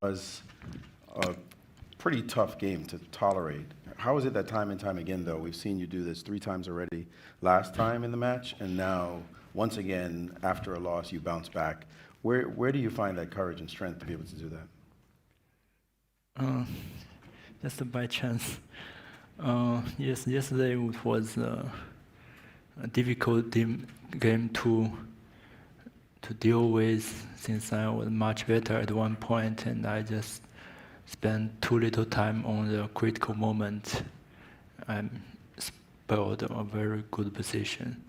Was a pretty tough game to tolerate. How is it that time and time again, though, we've seen you do this 3 times already, last time in the match, and now, once again, after a loss, you bounce back. Where do you find that courage and strength to be able to do that? Just by chance. Yes, yesterday was a difficult game to deal with, since I was much better at one point and I just spent too little time on the critical moment. I spoiled a very good position.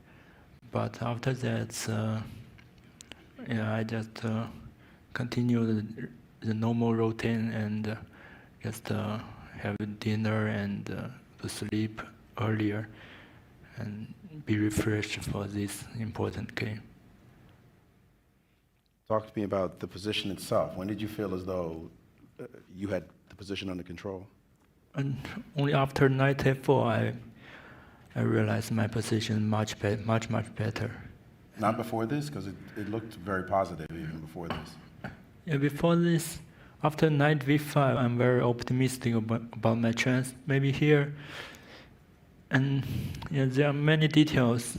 But after that, I just continued the normal routine and just have dinner and to sleep earlier and be refreshed for this important game. Talk to me about the position itself. When did you feel as though you had the position under control? And only after knight a4, I realized my position much better. Not before this, because it looked very positive even before this. Yeah, before this, after knight v5, I'm very optimistic about my chance. Maybe here, and yeah, there are many details.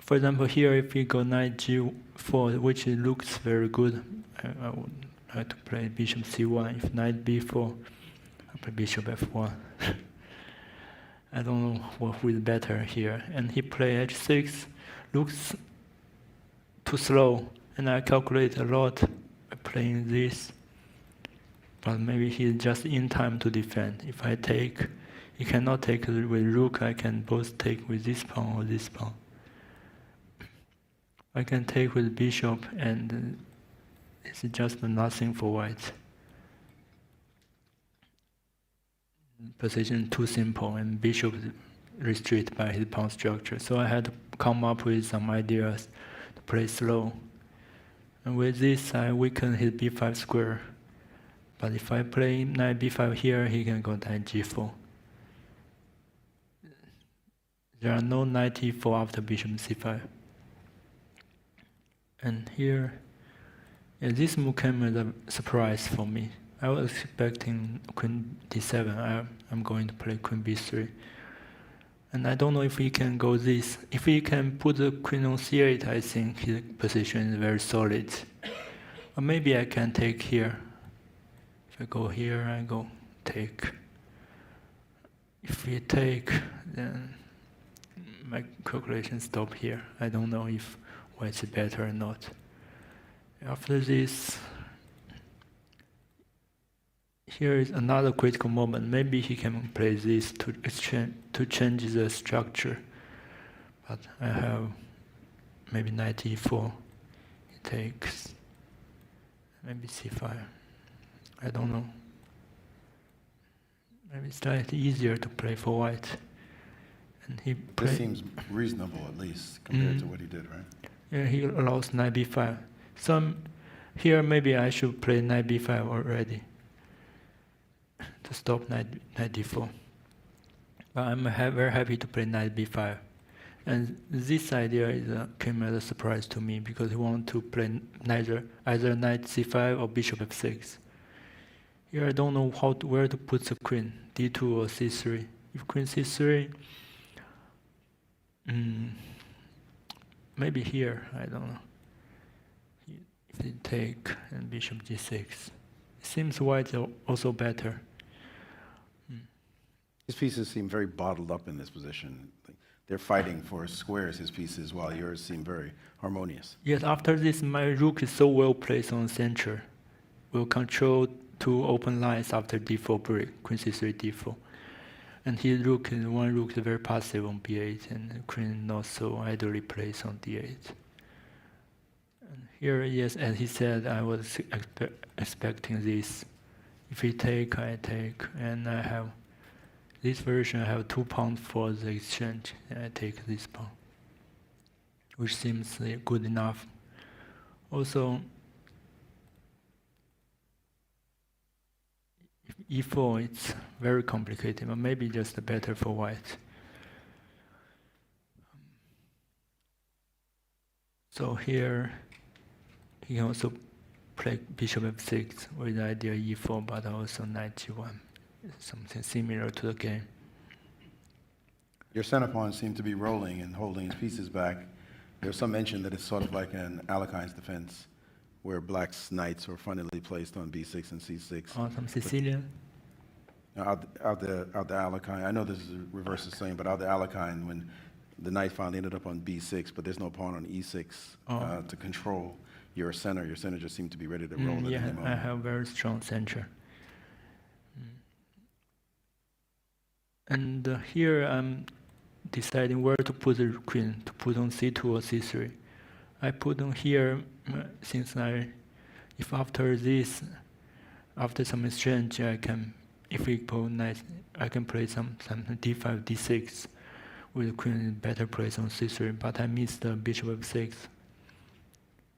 For example, here if we go knight g4, which looks very good, I would like to play bishop c1. If knight b4, I play bishop f1. I don't know who is better here. And he play h6, looks too slow, and I calculate a lot by playing this. But maybe he's just in time to defend. If I take, he cannot take with rook, I can both take with this pawn or this pawn. I can take with bishop, and it's just nothing for white. Position too simple, and bishop restricted by his pawn structure. So I had to come up with some ideas to play slow. And with this, I weaken his b5 square. But if I play knight b5 here, he can go knight g4. There are no knight e4 after bishop c5. And here, yeah, this move came as a surprise for me. I was expecting queen d7. I'm going to play queen b3. And I don't know if he can go this. If he can put the queen on c8, I think his position is very solid. Or maybe I can take here. If I go here, I go take. If we take, then my calculations stop here. I don't know if white is better or not. After this, here is another critical moment. Maybe he can play this to change the structure. But I have maybe knight e4. He takes maybe c5. I don't know. Maybe it's slightly easier to play for white. And he This seems reasonable, at least, compared to what he did, right? Yeah, he allows knight b5. Here maybe I should play knight b5 already to stop knight d4. But I'm very happy to play knight b5. And this idea came as a surprise to me because he wanted to play either knight c5 or bishop f6. Here I don't know where to put the queen, d2 or c3. If queen c3, maybe here, I don't know. If they take and bishop g6, it seems white also better. His pieces seem very bottled up in this position. They're fighting for squares, his pieces, while yours seem very harmonious. Yes, after this, my rook is so well placed on the center. Will control two open lines after d4 break, queen c3, d4. And his one rook is very passive on b8, and the queen not so idly placed on d8. And here, yes, as he said, I was expecting this. If he take, I take, and I have this version. I have 2 pawns for the exchange, and I take this pawn, which seems good enough. Also, e4, it's very complicated, but maybe just better for white. So here, he can also play bishop f6 with the idea e4, but also knight g1, something similar to the game. Your center pawns seem to be rolling and holding his pieces back. There's some mention that it's sort of like an Alekhine's defense, where black's knights were funnily placed on b6 and c6. Oh, some Sicilian? Out the Alekhine, I know this is a reverse the same, but out the Alekhine, when the knight finally ended up on b6, but there's no pawn on e6 to control your center. Your center just seemed to be ready to roll at any moment. I have very strong center. And here I'm deciding where to put the queen, to put on c2 or c3. I put on here, since if after this, after some exchange, if we go knight, I can play some d5, d6, with the queen in better place on c3, but I missed the bishop f6,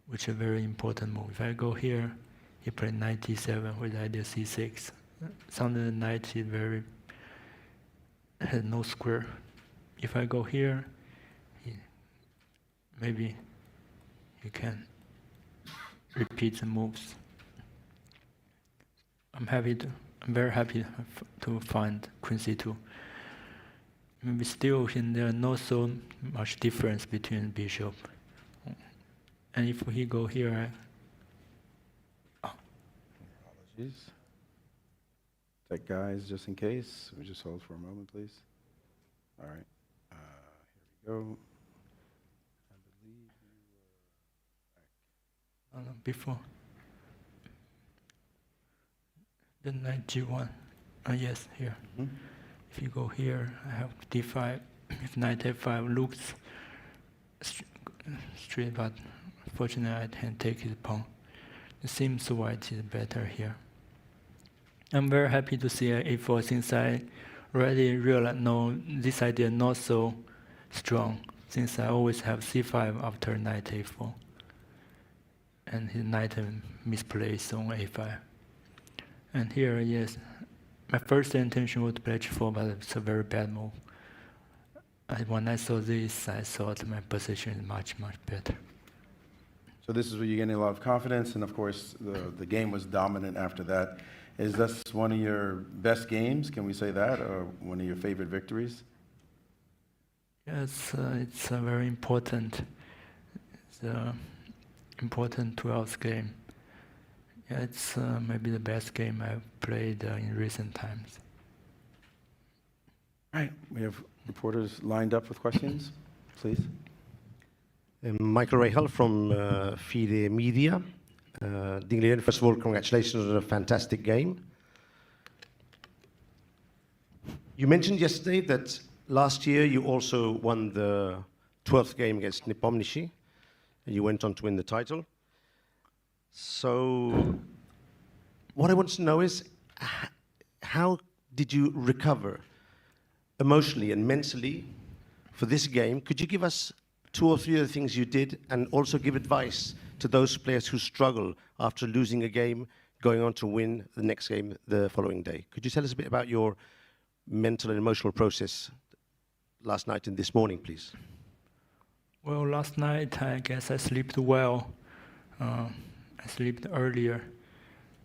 which is a very important move. If I go here, he played knight d7 with idea c6. Suddenly the knight is has no square. If I go here, maybe he can repeat the moves. I'm very happy to find queen c2. Maybe still there not so much difference between bishop. And if he go here, Apologies. Take guys, just in case. We just hold for a moment, please. All right. Here we go. I believe you were back. Before. The knight g1. Yes, here. If you go here, I have d5. If knight f5 looks straight, but unfortunately I can't take his pawn. It seems white is better here. I'm very happy to see a4 since I already realized this idea not so strong, since I always have c5 after knight a4. And his knight misplaced on a5. And here, yes, my first intention was to play h4, but it's a very bad move. And when I saw this, I thought my position is much, much better. So this is where you're getting a lot of confidence, and of course, the game was dominant after that. Is this one of your best games, can we say that, or one of your favorite victories? Yes, it's a very important. It's an important 12th game. Yeah, it's maybe the best game I've played in recent times. All right, we have reporters lined up with questions, please. Michael Rahal from FIDE Media. Ding Liren, first of all, congratulations on a fantastic game. You mentioned yesterday that last year you also won the 12th game against Nepomniachtchi, and you went on to win the title. So what I want to know is, how did you recover emotionally and mentally for this game? Could you give us 2 or 3 of the things you did, and also give advice to those players who struggle after losing a game, going on to win the next game the following day? Could you tell us a bit about your mental and emotional process last night and this morning, please? Well, last night I guess I slept well. I slept earlier,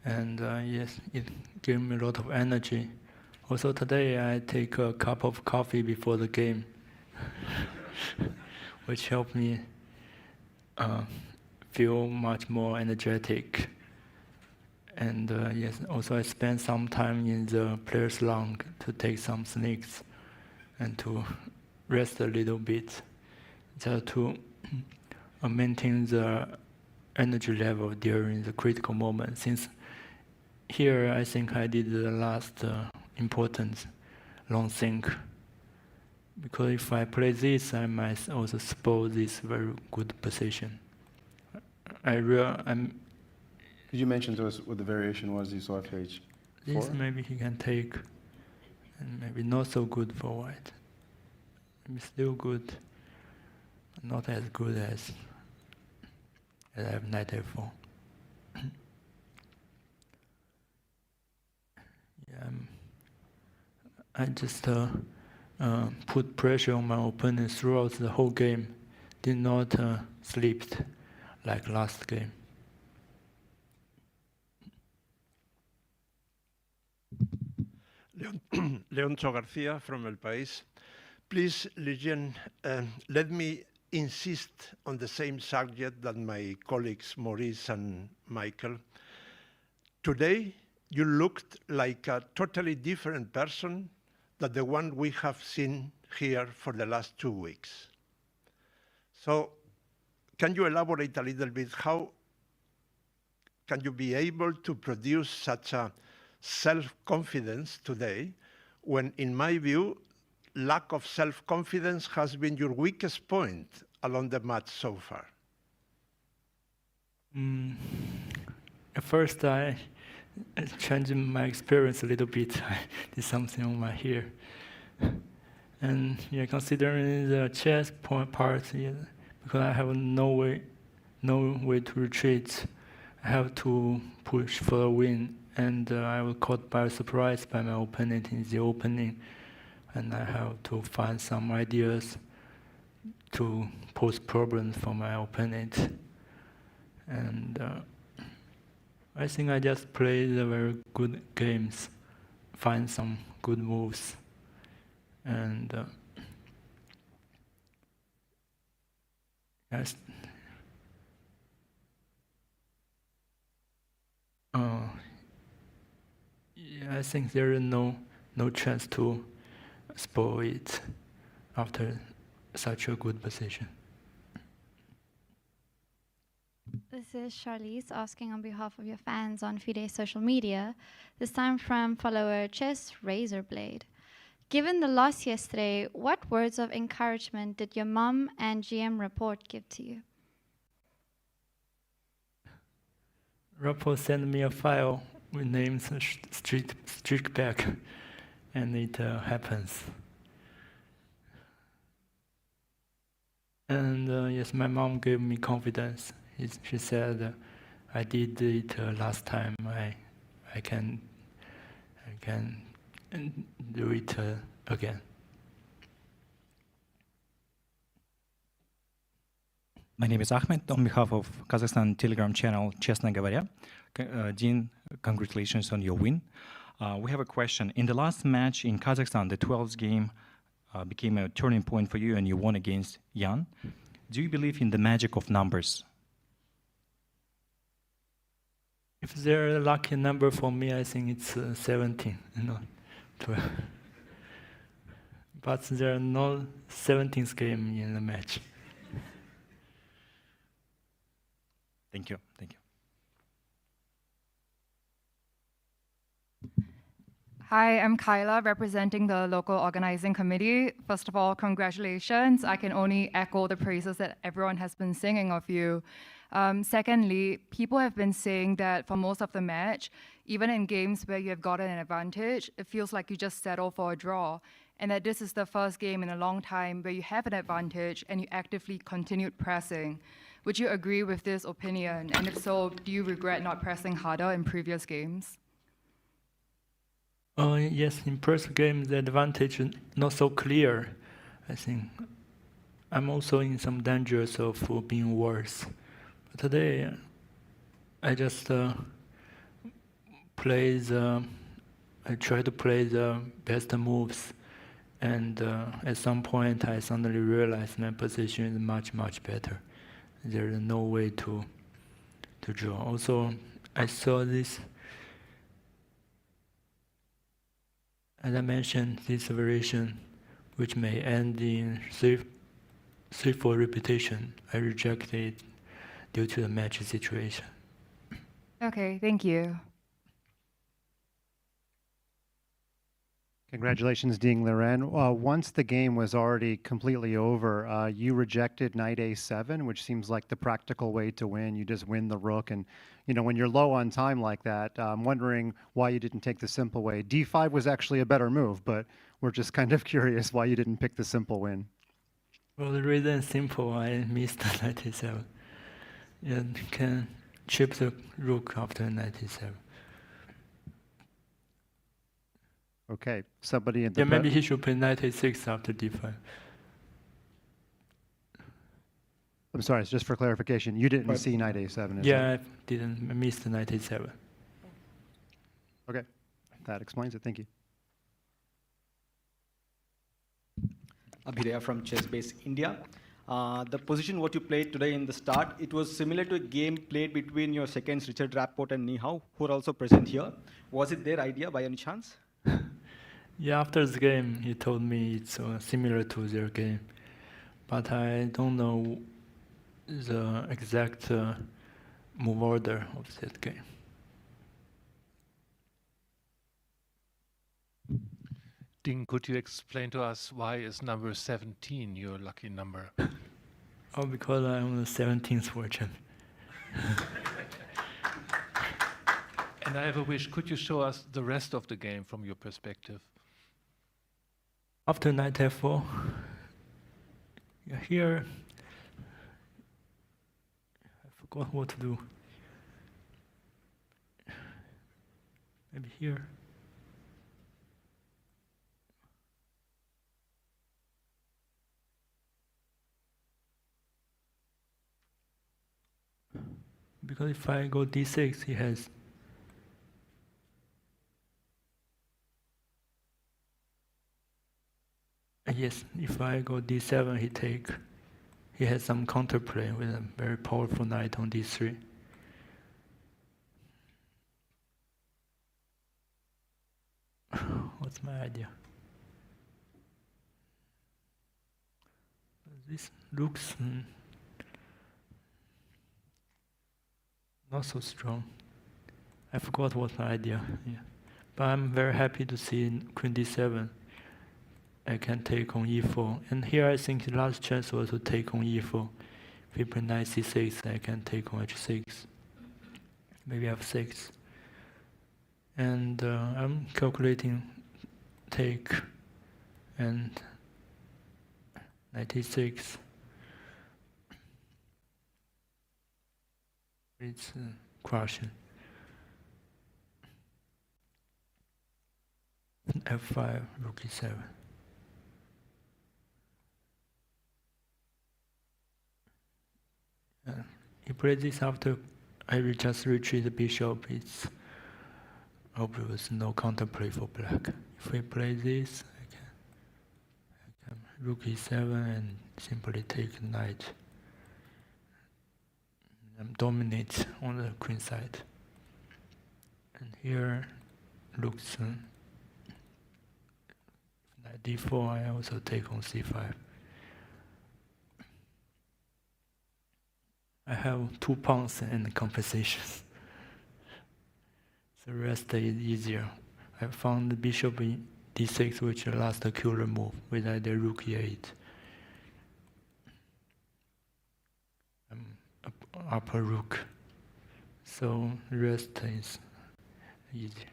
and yes, it gave me a lot of energy. Also today I take a cup of coffee before the game, which helped me feel much more energetic. And yes, also I spent some time in the players' lounge to take some snacks and to rest a little bit, just to maintain the energy level during the critical moment. Since here I think I did the last important long think, because if I play this, I might also spoil this very good position. Could you mention to us what the variation was you saw after H4? This maybe he can take, and maybe not so good for white. Maybe still good, but not as good as I have knight f4. Yeah, I just put pressure on my opponent throughout the whole game. Did not sleep like last game. Leoncho Garcia from El País. Please, Liren, let me insist on the same subject that my colleagues Maurice and Michael. Today, you looked like a totally different person than the one we have seen here for the last 2 weeks. So, can you elaborate a little bit? How can you be able to produce such a self-confidence today, when, in my view, lack of self-confidence has been your weakest point along the match so far? At first, I changed my experience a little bit. I did something on my hair. And yeah, considering the chess point part, yeah, because I have no way to retreat, I have to push for a win. And I was caught by surprise by my opponent in the opening, and I have to find some ideas to pose problems for my opponent. And I think I just played the very good games, find some good moves, and I think there is no chance to spoil it after such a good position. This is Charlize asking on behalf of your fans on FIDE social media, this time from follower Chess Razorblade. Given the loss yesterday, what words of encouragement did your mom and GM Rapport give to you? Rapport sent me a file with names streak back, and it happens. And yes, my mom gave me confidence. She said, "I did it last time. I can do it again." My name is Ahmed. On behalf of Kazakhstan Telegram channel Честно говоря, Dean, congratulations on your win. We have a question. In the last match in Kazakhstan, the 12th game became a turning point for you, and you won against Jan. Do you believe in the magic of numbers? If there's a lucky number for me, I think it's 17, not 12. But there are no 17th game in the match. Thank you. Thank you. Hi, I'm Kyla, representing the local organizing committee. First of all, congratulations. I can only echo the praises that everyone has been singing of you. Secondly, people have been saying that for most of the match, even in games where you have gotten an advantage, it feels like you just settle for a draw, and that this is the first game in a long time where you have an advantage and you actively continued pressing. Would you agree with this opinion? And if so, do you regret not pressing harder in previous games? Yes, in first game, the advantage is not so clear. I think I'm also in some dangers of being worse. But today, I just I try to play the best moves, and at some point, I suddenly realized my position is much, much better. There is no way to draw. Also, I saw this. As I mentioned, this variation, which may end in 3-4 repetition, I reject it due to the match situation. Okay, thank you. Congratulations, Ding Liren. Once the game was already completely over, you rejected knight a7, which seems like the practical way to win. You just win the rook, and when you're low on time like that, I'm wondering why you didn't take the simple way. d5 was actually a better move, but we're just kind of curious why you didn't pick the simple win. Well, the reason is simple. I missed knight a7. You can chip the rook after knight a7. Okay, somebody in the Maybe he should play knight a6 after d5. I'm sorry, it's just for clarification. You didn't see knight a7. Yeah, I didn't. I missed knight a7. Okay, that explains it. Thank you. Abhiraya from ChessBase India. The position what you played today in the start, it was similar to a game played between your seconds, Richard Rapport and Ni Hao, who are also present here. Was it their idea by any chance? Yeah, after the game, he told me it's similar to their game, but I don't know the exact move order of that game. Ding, could you explain to us why is number 17 your lucky number? Oh, because I'm the 17th fortune. And I have a wish, could you show us the rest of the game from your perspective? After knight f4, here, I forgot what to do. Maybe here. Because if I go d6, he has. Yes, if I go d7, he has some counterplay with a very powerful knight on d3. What's my idea? This looks not so strong. I forgot what's my idea. Yeah. But I'm very happy to see in queen d7. I can take on e4. And here I think the last chance was to take on e4. If we play knight c6, I can take on h6. Maybe f6. And I'm calculating take and knight e6. It's crushing. f5, rook e7. He played this after I just retreat the bishop. It's obvious no counterplay for black. If we play this, I can rook e7 and simply take knight. And dominate on the queen side. And here looks knight d4. I also take on c5. I have 2 pawns and compensations. The rest is easier. I found the bishop in d6, which is the last killer move with the rook e8. Upper rook. So rest is easy.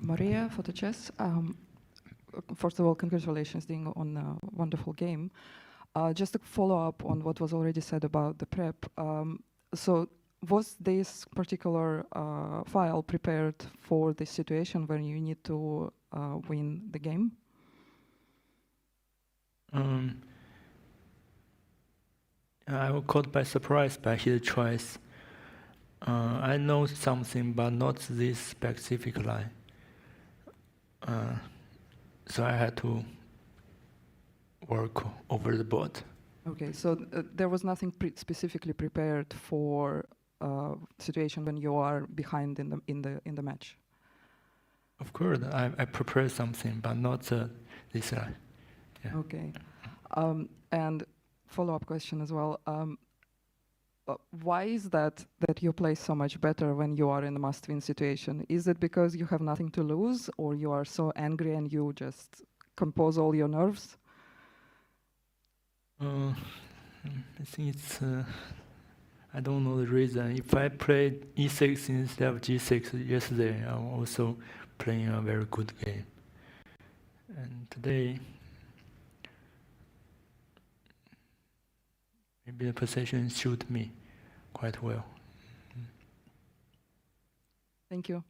Maria for the chess. First of all, congratulations, Ding, on a wonderful game. Just to follow up on what was already said about the prep. So was this particular file prepared for this situation when you need to win the game? I was caught by surprise by his choice. I know something, but not this specific line. So I had to work over the board. Okay, so there was nothing specifically prepared for situation when you are behind in the match. Of course, I prepared something, but not this line. Yeah. Okay, and follow-up question as well. Why is that you play so much better when you are in a must-win situation? Is it because you have nothing to lose, or you are so angry and you just compose all your nerves? I think it's, I don't know the reason. If I played e6 instead of g6 yesterday, I'm also playing a very good game. And today, maybe the position suit me quite well. Thank you.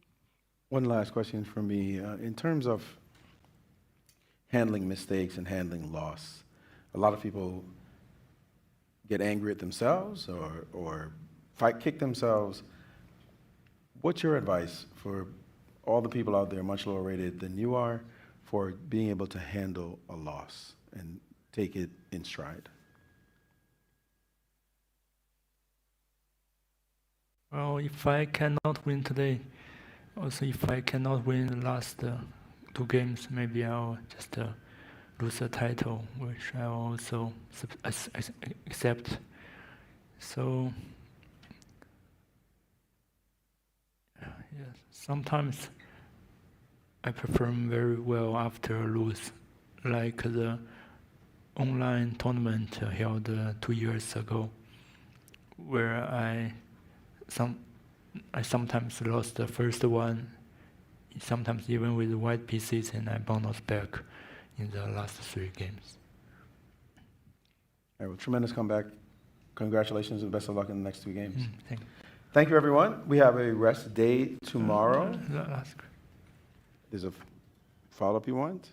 One last question from me. In terms of handling mistakes and handling loss, a lot of people get angry at themselves or kick themselves. What's your advice for all the people out there much lower rated than you are for being able to handle a loss and take it in stride? Well, if I cannot win today, also if I cannot win the last two games, maybe I'll just lose the title, which I also accept. So, yeah, sometimes I perform very well after I lose, like the online tournament held 2 years ago, where I sometimes lost the first one, sometimes even with white pieces, and I bounced back in the last 3 games. All right, well, tremendous comeback. Congratulations and best of luck in the next 2 games. Thank you. Thank you, everyone. We have a rest day tomorrow. There's a follow-up you want?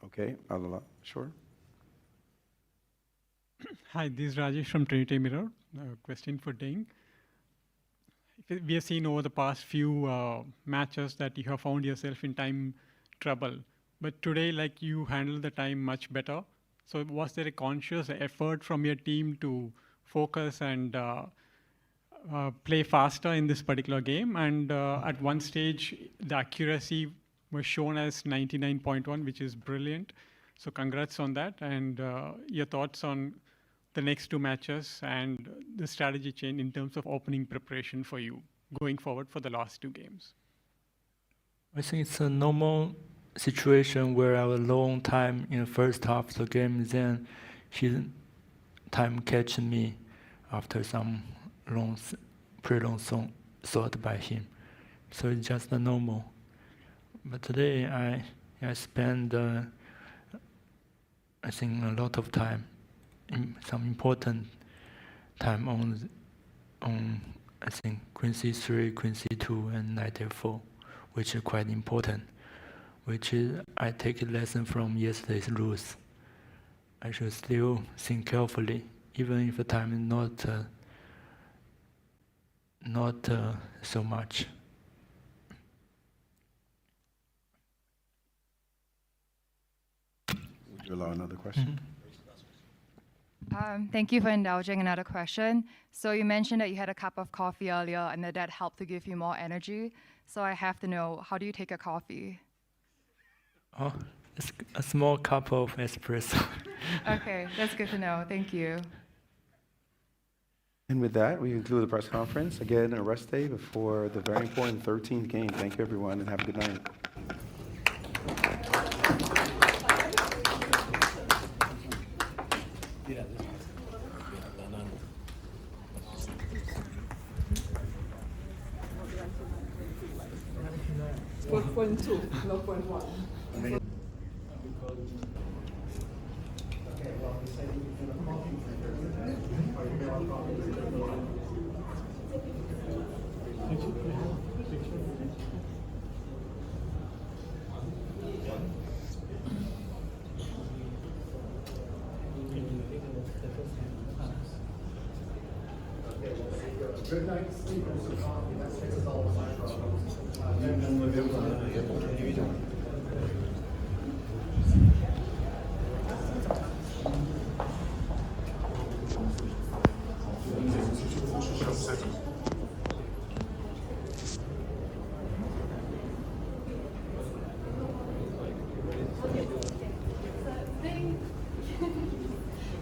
Okay, sure. Hi, this is Rajesh from Trinity Mirror. Question for Ding. We have seen over the past few matches that you have found yourself in time trouble. But today, like, you handled the time much better. So was there a conscious effort from your team to focus and play faster in this particular game? And at one stage, the accuracy was shown as 99.1, which is brilliant. So congrats on that. And your thoughts on the next 2 matches and the strategy change in terms of opening preparation for you going forward for the last 2 games? I think it's a normal situation where I was long time in the first half of the game, then his time catch me after some pretty long thought by him. So it's just a normal. But today I spend I think a lot of time, some important time on I think Queen C3, Queen C2, and Knight A4, which is quite important. Which is I take a lesson from yesterday's rules. I should still think carefully, even if the time is not so much. Would you allow another question? Thank you for indulging another question. So you mentioned that you had a cup of coffee earlier and that helped to give you more energy. So I have to know, how do you take a coffee? Oh, it's a small cup of espresso. Okay, that's good to know. Thank you. And with that, we conclude the press conference. Again, a rest day before the very important 13th game. Thank you, everyone, and have a good night.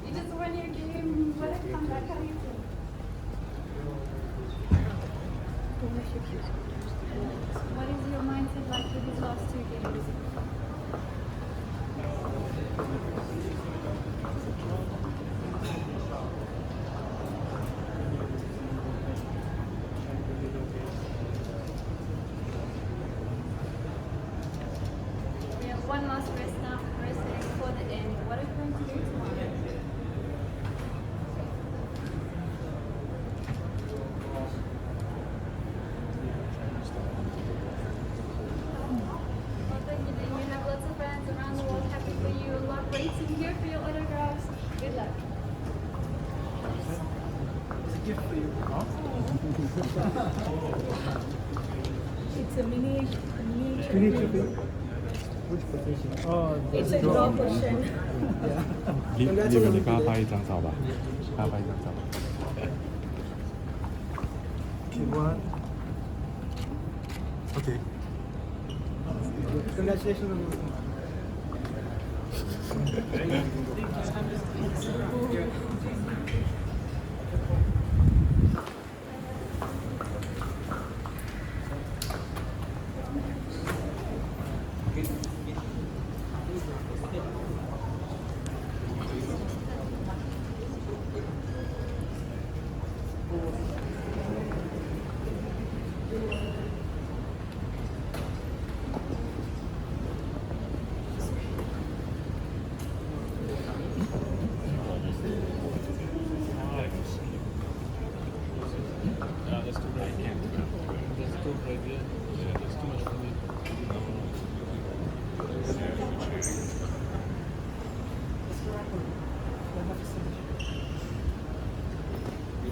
You just won your game. What a comeback. How do you feel? What is your mindset like for these last two games? We have one last race now, racing for the end. What are you going to do tomorrow? Well, thank you, Ding. You have lots of fans around the world happy for you. A lot waiting here for your autographs. Good luck. It's a miniature. Which position? Oh, it's a draw question. 你们你帮他拍一张照吧，帮他拍一张照。One. Okay. Congratulations on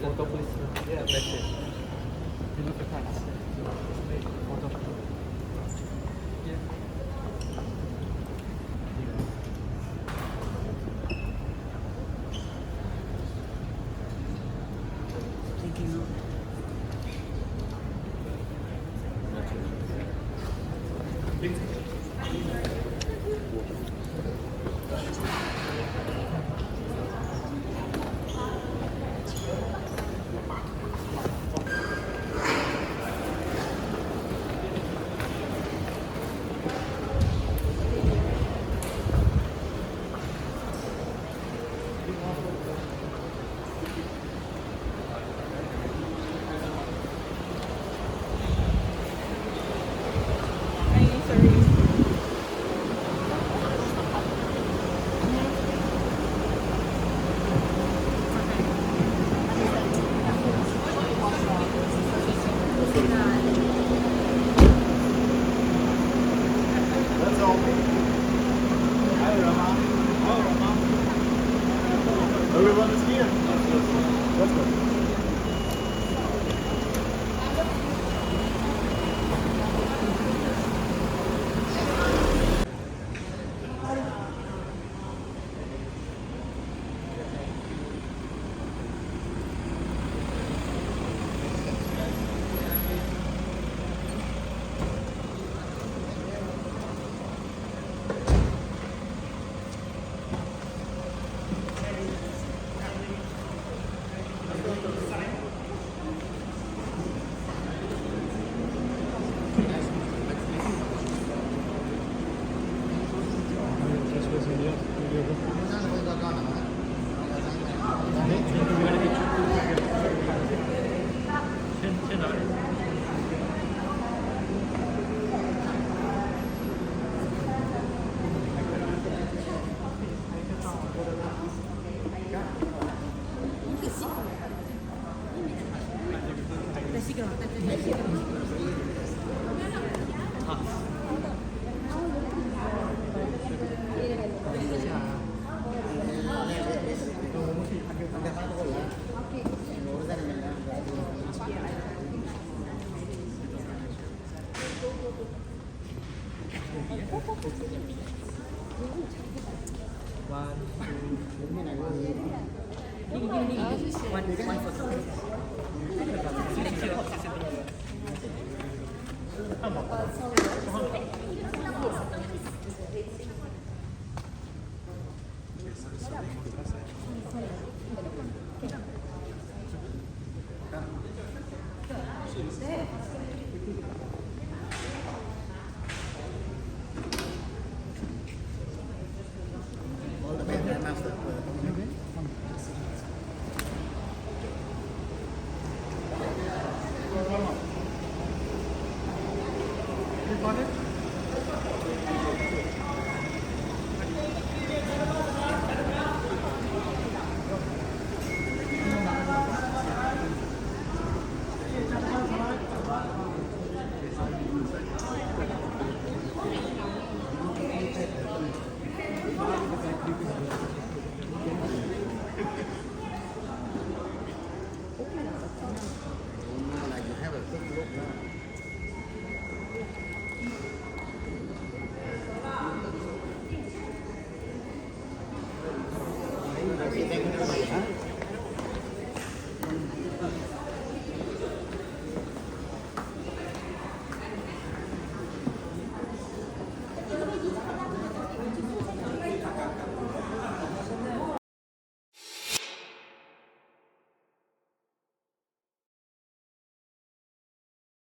Photo, please. Yeah, that's it. You look at that. Photo. Yeah. Thank you. Everyone is here. Let's go. Thank you.